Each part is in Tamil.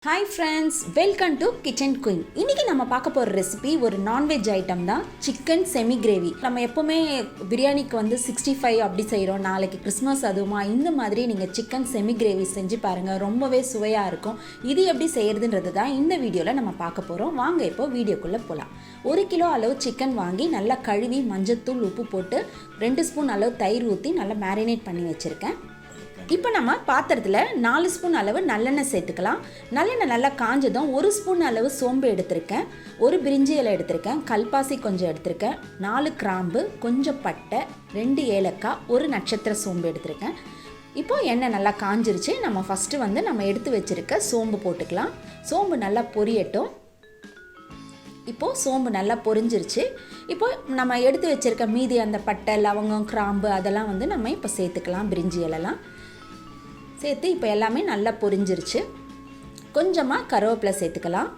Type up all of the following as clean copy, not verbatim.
Hi friends, welcome to Kitchen Queen. இன்னைக்கு நம்ம பார்க்க போற ரெசிபி ஒரு நான்வெஜ் ஐட்டம் தான் சிக்கன் செமி கிரேவி. நம்ம எப்பவுமே பிரியாணிக்கு வந்து 65 அப்படி செய்றோம். நாளைக்கு கிறிஸ்மஸ் அதுவுமா இந்த மாதிரி நீங்க சிக்கன் செமி கிரேவி செஞ்சு பாருங்க. ரொம்பவே சுவையா இருக்கும். இது எப்படி செய்யறதுன்றது தான் இந்த வீடியோல நம்ம பார்க்க போறோம். வாங்க இப்போ வீடியோக்குள்ள போலாம். 1 கிலோ அளவு சிக்கன் வாங்கி நல்லா கழுவி மஞ்சள்தூள் உப்பு போட்டு 2 ஸ்பூன் அளவு தயிர் ஊற்றி நல்லா மேரினேட் பண்ணி வச்சிருக்கேன். இப்போ நம்ம பாத்திரத்தில் 4 ஸ்பூன் அளவு நல்லெண்ணெய் சேர்த்துக்கலாம். நல்லெண்ணெய் நல்லா காஞ்சதும் 1 ஸ்பூன் அளவு சோம்பு எடுத்திருக்கேன், ஒரு பிரிஞ்சி இலை எடுத்திருக்கேன், கல்பாசி கொஞ்சம் எடுத்திருக்கேன், 4 கிராம்பு, கொஞ்சம் பட்டை, 2 ஏலக்காய், ஒரு நட்சத்திர சோம்பு எடுத்திருக்கேன். இப்போது எண்ணெய் நல்லா காஞ்சிருச்சு. நம்ம ஃபஸ்ட்டு வந்து நம்ம எடுத்து வச்சுருக்க சோம்பு போட்டுக்கலாம். சோம்பு நல்லா பொரியட்டும். இப்போது சோம்பு நல்லா பொரிஞ்சிருச்சு. இப்போது நம்ம எடுத்து வச்சுருக்க மீதி அந்த பட்டை, லவங்கம், கிராம்பு அதெல்லாம் வந்து நம்ம இப்போ சேர்த்துக்கலாம். பிரிஞ்சி இலைலாம் சேர்த்து இப்போ எல்லாமே நல்லா பொரிஞ்சிருச்சு. கொஞ்சமாக கருவேப்பிலை சேர்த்துக்கலாம்.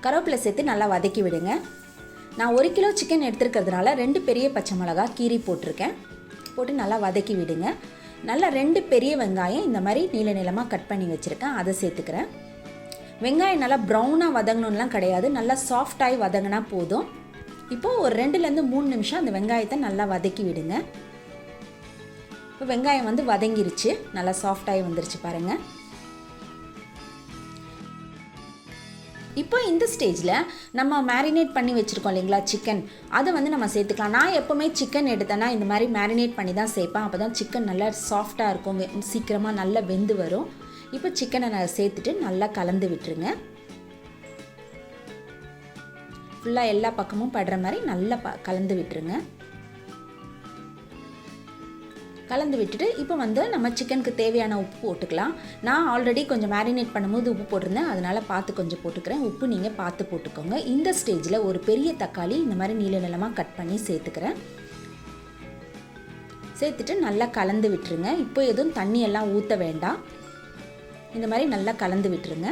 கருவேப்பிலை சேர்த்து நல்லா வதக்கி விடுங்க. நான் 1 கிலோ சிக்கன் எடுத்துருக்கிறதுனால 2 பெரிய பச்சை மிளகா கீரி போட்டிருக்கேன். போட்டு நல்லா வதக்கி விடுங்க. நல்லா 2 பெரிய வெங்காயம் இந்த மாதிரி நீள நீளமாக கட் பண்ணி வச்சுருக்கேன், அதை சேர்த்துக்கிறேன். வெங்காயம் நல்லா ப்ரௌனாக வதங்கணும்லாம் கிடையாது, நல்லா சாஃப்டாகி வதங்கினா போதும். இப்போது ஒரு 2லேருந்து 3 நிமிஷம் அந்த வெங்காயத்தை நல்லா வதக்கி விடுங்க. இப்போ வெங்காயம் வந்து வதங்கிருச்சு, நல்லா சாஃப்டாகி வந்துருச்சு பாருங்கள். இப்போ இந்த ஸ்டேஜில் நம்ம மேரினேட் பண்ணி வச்சுருக்கோம் இல்லைங்களா சிக்கன், அதை வந்து நம்ம சேர்த்துக்கலாம். நான் எப்போவுமே சிக்கன் எடுத்தேன்னா இந்த மாதிரி மேரினேட் பண்ணி தான் சேர்ப்பேன். அப்போ தான் சிக்கன் நல்லா சாஃப்டாக இருக்கும், சீக்கிரமாக நல்லா வெந்து வரும். இப்போ சிக்கனை நான் சேர்த்துட்டு நல்லா கலந்து விட்டுருங்க. ஃபுல்லாக எல்லா பக்கமும் படுற மாதிரி நல்லா கலந்து விட்டுருங்க. கலந்து விட்டுட்டு இப்போ வந்து நம்ம சிக்கனுக்கு தேவையான உப்பு போட்டுக்கலாம். நான் ஆல்ரெடி கொஞ்சம் மேரினேட் பண்ணும்போது உப்பு போட்டிருந்தேன், அதனால் பார்த்து கொஞ்சம் போட்டுக்கிறேன். உப்பு நீங்கள் பார்த்து போட்டுக்கோங்க. இந்த ஸ்டேஜில் ஒரு பெரிய தக்காளி இந்த மாதிரி நீள நீளமாக கட் பண்ணி சேர்த்துக்கிறேன். சேர்த்துட்டு நல்லா கலந்து விட்டுருங்க. இப்போ எதுவும் தண்ணியெல்லாம் ஊற்ற வேண்டாம், இந்த மாதிரி நல்லா கலந்து விட்டுருங்க.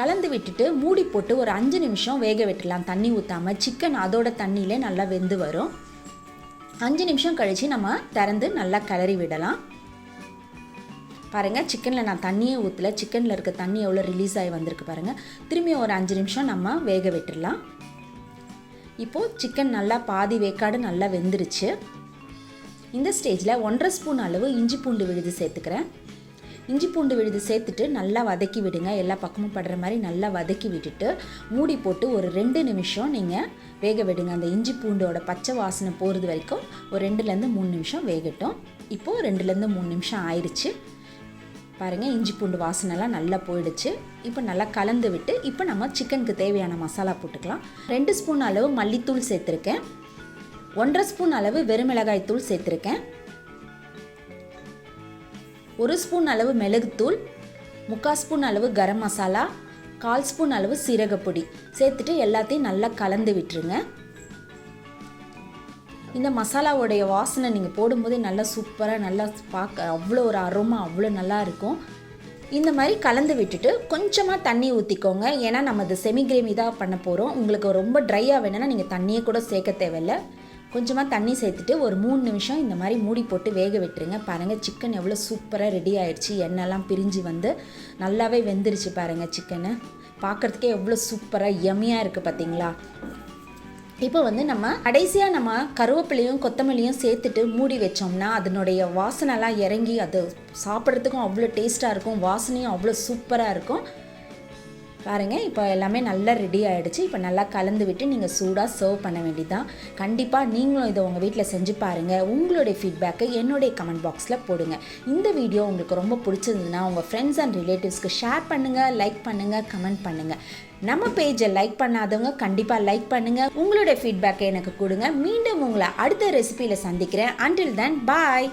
கலந்து விட்டுட்டு மூடி போட்டு ஒரு 5 நிமிஷம் வேக விட்டுடலாம். தண்ணி ஊற்றாமல் சிக்கன் அதோட தண்ணியிலே நல்லா வெந்து வரும். 5 நிமிஷம் கழித்து நம்ம திறந்து நல்லா கிளறி விடலாம். பாருங்கள், சிக்கனில் நான் தண்ணியே ஊற்றல, சிக்கனில் இருக்க தண்ணி எவ்வளோ ரிலீஸ் ஆகி வந்திருக்கு பாருங்கள். திரும்பி ஒரு 5 நிமிஷம் நம்ம வேக விட்டுடலாம். இப்போது சிக்கன் நல்லா பாதி வேக்காடு நல்லா வெந்துருச்சு. இந்த ஸ்டேஜில் 1.5 ஸ்பூன் அளவு இஞ்சி பூண்டு விழுது சேர்த்துக்கிறேன். இஞ்சி பூண்டு விழுது சேர்த்துட்டு நல்லா வதக்கி விடுங்க. எல்லா பக்கமும் படுற மாதிரி நல்லா வதக்கி விட்டுட்டு மூடி போட்டு ஒரு 2 நிமிஷம் நீங்கள் வேக விடுங்க. அந்த இஞ்சி பூண்டோட பச்சை வாசனை போகிறது வரைக்கும் ஒரு 2லேருந்து 3 நிமிஷம் வேகட்டும். இப்போது 2லேருந்து 3 நிமிஷம் ஆயிடுச்சு பாருங்கள். இஞ்சி பூண்டு வாசனைலாம் நல்லா போயிடுச்சு. இப்போ நல்லா கலந்து விட்டு இப்போ நம்ம சிக்கனுக்கு தேவையான மசாலா போட்டுக்கலாம். 2 ஸ்பூன் அளவு மல்லித்தூள் சேர்த்துருக்கேன், 1.5 ஸ்பூன் அளவு வெறுமிளகாய் தூள் சேர்த்துருக்கேன், 1 ஸ்பூன் அளவு மிளகுத்தூள், 3/4 ஸ்பூன் அளவு கரம் மசாலா, 1/4 ஸ்பூன் அளவு சீரகப்பொடி சேர்த்துட்டு எல்லாத்தையும் நல்லா கலந்து விட்டுருங்க. இந்த மசாலாவோடைய வாசனை நீங்கள் போடும்போதே நல்லா சூப்பராக நல்லா பார்க்க அவ்வளோ ஒரு அரோமா அவ்வளோ நல்லா இருக்கும். இந்த மாதிரி கலந்து விட்டுட்டு கொஞ்சமாக தண்ணி ஊற்றிக்கோங்க. ஏன்னா நம்ம இது செமி கிரேவி தான் பண்ண போகிறோம். உங்களுக்கு ரொம்ப ட்ரையாக வேணும்னா நீங்கள் தண்ணியே கூட சேர்க்க தேவையில்லை. கொஞ்சமாக தண்ணி சேர்த்துட்டு ஒரு 3 நிமிஷம் இந்த மாதிரி மூடி போட்டு வேக விட்டுருங்க. பாருங்கள், சிக்கன் எவ்வளோ சூப்பராக ரெடி ஆயிடுச்சு. எண்ணெய்லாம் பிரிஞ்சு வந்து நல்லாவே வெந்துருச்சு பாருங்கள். சிக்கனை பார்க்குறதுக்கே எவ்வளோ சூப்பராக யம்மியாக இருக்குது பார்த்தீங்களா. இப்போ வந்து நம்ம கடைசியாக நம்ம கருவேப்பிலையும் கொத்தமல்லியும் சேர்த்துட்டு மூடி வச்சோம்னா அதனுடைய வாசனைலாம் இறங்கி அது சாப்பிட்றதுக்கும் அவ்வளோ டேஸ்ட்டாக இருக்கும், வாசனையும் அவ்வளோ சூப்பராக இருக்கும் பாருங்கள். இப்போ எல்லாமே நல்லா ரெடி ஆகிடுச்சு. இப்போ நல்லா கலந்து விட்டு நீங்கள் சூடாக சர்வ் பண்ண வேண்டியதான். கண்டிப்பாக நீங்களும் இதை உங்கள் வீட்டில் செஞ்சு பாருங்கள். உங்களுடைய ஃபீட்பேக்கை என்னுடைய கமெண்ட் பாக்ஸில் போடுங்க. இந்த வீடியோ உங்களுக்கு ரொம்ப பிடிச்சிருந்ததுன்னா உங்கள் ஃப்ரெண்ட்ஸ் அண்ட் ரிலேட்டிவ்ஸ்க்கு ஷேர் பண்ணுங்கள், லைக் பண்ணுங்கள், கமெண்ட் பண்ணுங்கள். நம்ம பேஜை லைக் பண்ணாதவங்க கண்டிப்பாக லைக் பண்ணுங்கள். உங்களுடைய ஃபீட்பேக்கை எனக்கு கொடுங்க. மீண்டும் உங்களை அடுத்த ரெசிபியில் சந்திக்கிறேன். அன்டில் தென் பாய்.